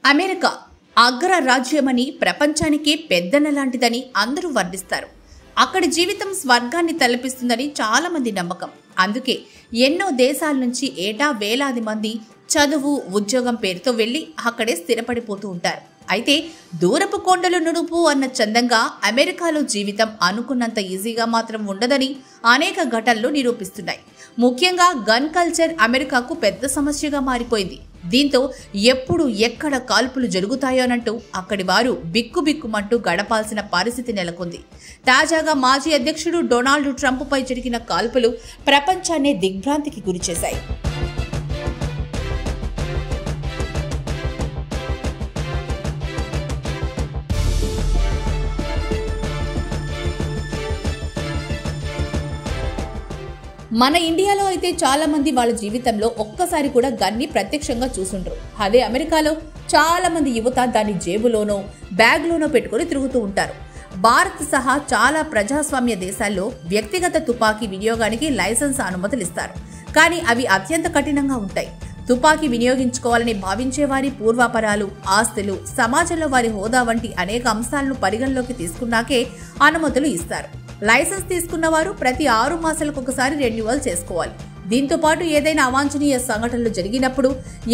America అగ్రరాజ్యమని ప్రపంచానికే పెద్దన లాంటిదని అందరూ వర్ణిస్తారు. అక్కడి జీవితం స్వర్గాన్ని తలపిస్తుందని చాలా మంది నమ్మకం. అందుకే ఎన్నో దేశాల నుంచి ఏటా వేలాది మంది చదువు, ఉద్యోగం పేరుతో వెళ్లి అక్కడే స్థిరపడిపోతూ ఉంటారు. అయితే దూరపు కొండలు నునుపు అన్న చందంగా అమెరికాలో జీవితం అనుకున్నంత ఈజీగా మాత్రం ఉండదని అనేక ఘటనలు నిరూపిస్తున్నాయి. ముఖ్యంగా గన్ కల్చర్ అమెరికాకు పెద్ద సమస్యగా మారిపోయింది. దీంతో ఎప్పుడు ఎక్కడ కాల్పులు జరుగుతాయోనంటూ అక్కడి వారు బిక్కుబిక్కుమంటూ గడపాల్సిన పరిస్థితి నెలకొంది. తాజాగా మాజీ అధ్యక్షుడు డొనాల్డ్ ట్రంప్పై జరిగిన కాల్పులు ప్రపంచాన్నే దిగ్భ్రాంతికి గురిచేశాయి. మన ఇండియాలో అయితే చాలా మంది వాళ్ళ జీవితంలో ఒక్కసారి కూడా గన్ని ప్రత్యక్షంగా చూసుంటారు. అదే అమెరికాలో చాలా మంది యువత దాన్ని జేబులోనో బ్యాగ్లోనో పెట్టుకుని తిరుగుతూ ఉంటారు. భారత్ సహా చాలా ప్రజాస్వామ్య దేశాల్లో వ్యక్తిగత తుపాకీ వినియోగానికి లైసెన్స్ అనుమతులు ఇస్తారు. కానీ అవి అత్యంత కఠినంగా ఉంటాయి. తుపాకీ వినియోగించుకోవాలని భావించే వారి పూర్వాపరాలు, ఆస్తులు, సమాజంలో వారి హోదా వంటి అనేక అంశాలను పరిగణలోకి తీసుకున్నాకే అనుమతులు ఇస్తారు. లైసెన్స్ తీసుకున్న వారు ప్రతి 6 మాసాలకు ఒకసారి రెన్యువల్ చేసుకోవాలి. దీంతో పాటు ఏదైనా అవాంఛనీయ సంఘటనలు జరిగినప్పుడు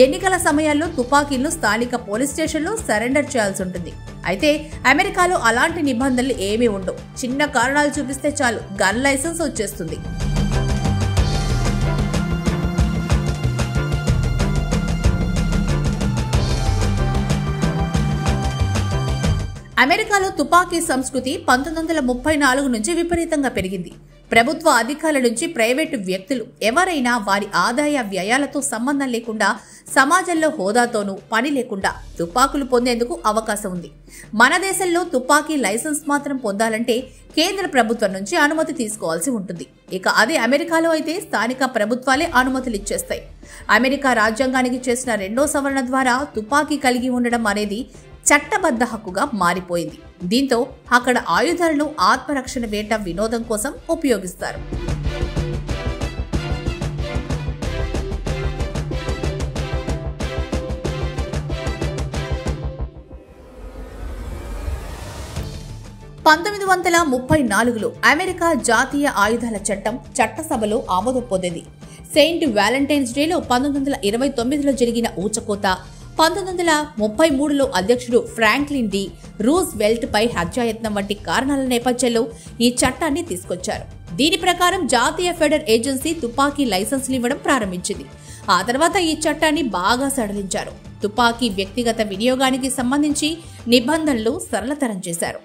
ఎన్నికల సమయాల్లో తుపాకీలను స్థానిక పోలీస్ స్టేషన్లో సరెండర్ చేయాల్సి ఉంటుంది. అయితే అమెరికాలో అలాంటి నిబంధనలు ఏమీ ఉండవు. చిన్న కారణాలు చూపిస్తే చాలు గన్ లైసెన్స్ వచ్చేస్తుంది. అమెరికాలో తుపాకీ సంస్కృతి 1934 నుంచి విపరీతంగా పెరిగింది. ప్రభుత్వ అధికారుల నుంచి ప్రైవేటు వ్యక్తులు ఎవరైనా వారి ఆదాయ వ్యయాలతో సంబంధం లేకుండా సమాజంలో హోదాతోనూ పని లేకుండా తుపాకులు పొందేందుకు అవకాశం ఉంది. మన దేశంలో తుపాకీ లైసెన్స్ మాత్రం పొందాలంటే కేంద్ర ప్రభుత్వం నుంచి అనుమతి తీసుకోవాల్సి ఉంటుంది. ఇక అదే అమెరికాలో అయితే స్థానిక ప్రభుత్వాలే అనుమతులు ఇచ్చేస్తాయి. అమెరికా రాజ్యాంగానికి చేసిన 2వ సవరణ ద్వారా తుపాకీ కలిగి ఉండడం అనేది చట్టబద్ధ హక్కుగా మారిపోయింది. దీంతో అక్కడ ఆయుధాలను ఆత్మరక్షణ వేట వినోదం కోసం ఉపయోగిస్తారు. పంతొమ్మిది 1934లో అమెరికా జాతీయ ఆయుధాల చట్టం చట్టసభలో ఆమోదం పొందింది. సెయింట్ వ్యాలంటైన్స్ డేలో 1929లో జరిగిన ఊచకోత, 1933లో అధ్యక్షుడు ఫ్రాంక్లిన్ డి రూజ్వెల్ట్ పై హత్యాయత్నం వంటి కారణాల నేపథ్యంలో ఈ చట్టాన్ని తీసుకొచ్చారు. దీని ప్రకారం జాతీయ ఫెడరల్ ఏజెన్సీ తుపాకీ లైసెన్సులు ఇవ్వడం ప్రారంభించింది. ఆ తర్వాత ఈ చట్టాన్ని బాగా సడలించారు. తుపాకీ వ్యక్తిగత వినియోగానికి సంబంధించి నిబంధనలు సరళతరం చేశారు.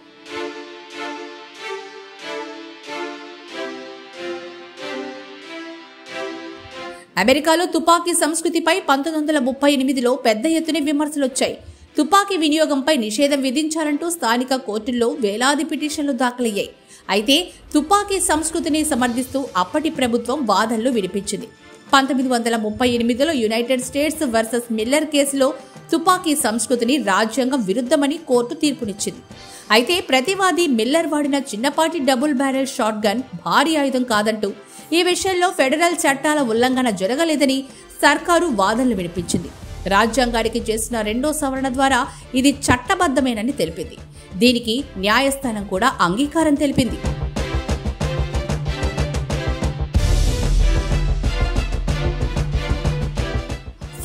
అమెరికాలో తుపాకీ సంస్కృతిపై 1938లో పెద్ద ఎత్తున విమర్శలొచ్చాయి. తుపాకీ వినియోగంపై నిషేధం విధించాలంటూ స్థానిక కోర్టుల్లో వేలాది పిటిషన్లు దాఖలయ్యాయి. అయితే తుపాకీ సంస్కృతిని సమర్థిస్తూ అప్పటి ప్రభుత్వం వాదనలు వినిపించింది. 1938లో యునైటెడ్ స్టేట్స్ వర్సెస్ మిల్లర్ కేసులో తుపాకీ సంస్కృతిని రాజ్యాంగం విరుద్ధమని కోర్టు తీర్పునిచ్చింది. అయితే ప్రతివాది మిల్లర్ వాడిన చిన్నపాటి డబుల్ బ్యారెల్ షాట్ గన్ భారీ ఆయుధం కాదంటూ, ఈ విషయంలో ఫెడరల్ చట్టాల ఉల్లంఘన జరగలేదని సర్కారు వాదనలు వినిపించింది. రాజ్యాంగానికి చేసిన 2వ సవరణ ద్వారా ఇది చట్టబద్ధమేనని తెలిపింది. దీనికి న్యాయస్థానం కూడా అంగీకారం తెలిపింది.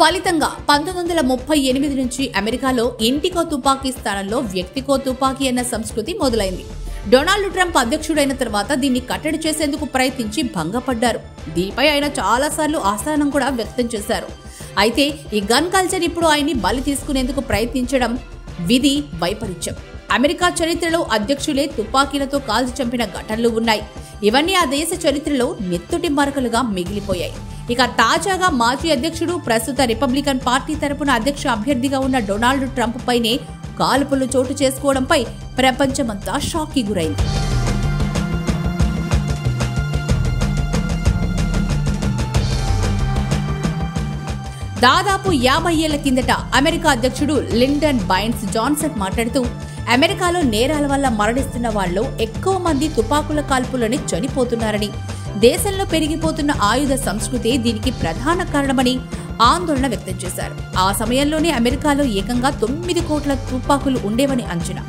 ఫలితంగా 1938 నుంచి అమెరికాలో ఇంటికో తుపాకీ స్థానంలో వ్యక్తికో తుపాకీ అన్న సంస్కృతి మొదలైంది. డొనాల్డ్ ట్రంప్ అధ్యక్షుడైన తర్వాత దీన్ని కట్టడి చేసేందుకు ప్రయత్నించి భంగపడ్డారు. దీనిపై ఆయన చాలాసార్లు అసహనం కూడా వ్యక్తం చేశారు. అయితే ఈ గన్ కల్చర్ ఇప్పుడు ఆయన్ని బలి తీసుకునేందుకు ప్రయత్నించడం విధి వైపరీత్యం. అమెరికా చరిత్రలో అధ్యక్షులే తుపాకీలతో కాల్చి చంపిన ఘటనలు ఉన్నాయి. ఇవన్నీ ఆ దేశ చరిత్రలో నెత్తుటి మరకలుగా మిగిలిపోయాయి. ఇక తాజాగా మాజీ అధ్యక్షుడు, ప్రస్తుత రిపబ్లికన్ పార్టీ తరపున అధ్యక్ష అభ్యర్థిగా ఉన్న డొనాల్డ్ ట్రంప్ పైనే కాల్పులు చోటు చేసుకోవడంపై ప్రపంచమంతా షాక్కి గురైంది. దాదాపు 50 ఏళ్ల కిందట అమెరికా అధ్యక్షుడు లిండన్ బైన్స్ జాన్సన్ మాట్లాడుతూ, అమెరికాలో నేరాల వల్ల మరణిస్తున్న వాళ్లలో ఎక్కువ మంది తుపాకుల కాల్పులని చనిపోతున్నారని, దేశంలో పెరిగిపోతున్న ఆయుధ సంస్కృతి దీనికి ప్రధాన కారణమని, ఆందోళన వ్యక్తం చేశారు. ఆ సమయంలోనే అమెరికాలో ఏకంగా 9 కోట్ల తుపాకులు ఉండేవని అంచనా.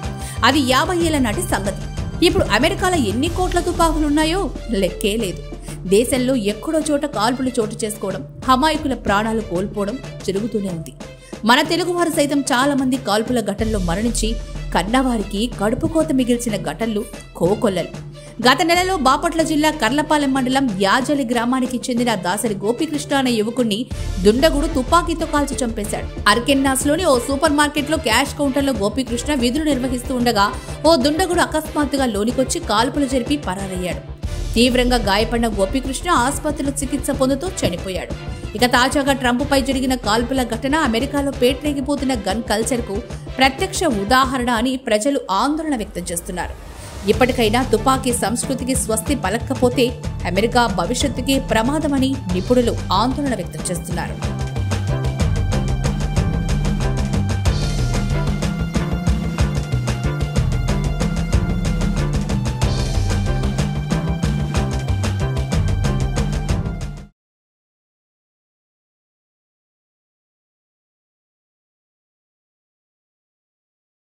అది 50 ఏళ్ల నాటి సంగతి. ఇప్పుడు అమెరికాలో ఎన్ని కోట్ల తుపాకులున్నాయో లెక్కే లేదు. దేశంలో ఎక్కడో చోట కాల్పులు చోటు చేసుకోవడం, అమాయకుల ప్రాణాలు కోల్పోవడం జరుగుతూనే ఉంది. మన తెలుగువారు సైతం చాలా మంది కాల్పుల ఘటనలో మరణించి కన్నవారికి కడుపు కోత మిగిల్చిన ఘటనలు కోకొల్లలు. గత నెలలో బాపట్ల జిల్లా కర్లపాలెం మండలం యాజలి గ్రామానికి చెందిన దాసరి గోపీకృష్ణ అనే యువకుణ్ణి దుండగుడు తుపాకీతో కాల్చి చంపేశాడు. అర్కెన్నాస్లోని ఓ సూపర్ మార్కెట్లో క్యాష్ కౌంటర్లో గోపీకృష్ణ విధులు నిర్వహిస్తూ ఉండగా ఓ దుండగుడు అకస్మాత్తుగా లోనికొచ్చి కాల్పులు జరిపి పరారయ్యాడు. తీవ్రంగా గాయపడిన గోపీకృష్ణ ఆసుపత్రిలో చికిత్స పొందుతూ చనిపోయాడు. ఇక తాజాగా ట్రంప్పై జరిగిన కాల్పుల ఘటన అమెరికాలో పేట్రేగిపోతున్న గన్ కల్చర్కు ప్రత్యక్ష ఉదాహరణ అని ప్రజలు ఆందోళన వ్యక్తం చేస్తున్నారు. ఇప్పటికైనా తుపాకీ సంస్కృతికి స్వస్తి పలక్కపోతే అమెరికా భవిష్యత్తుకే ప్రమాదమని నిపుణులు ఆందోళన వ్యక్తం చేస్తున్నారు.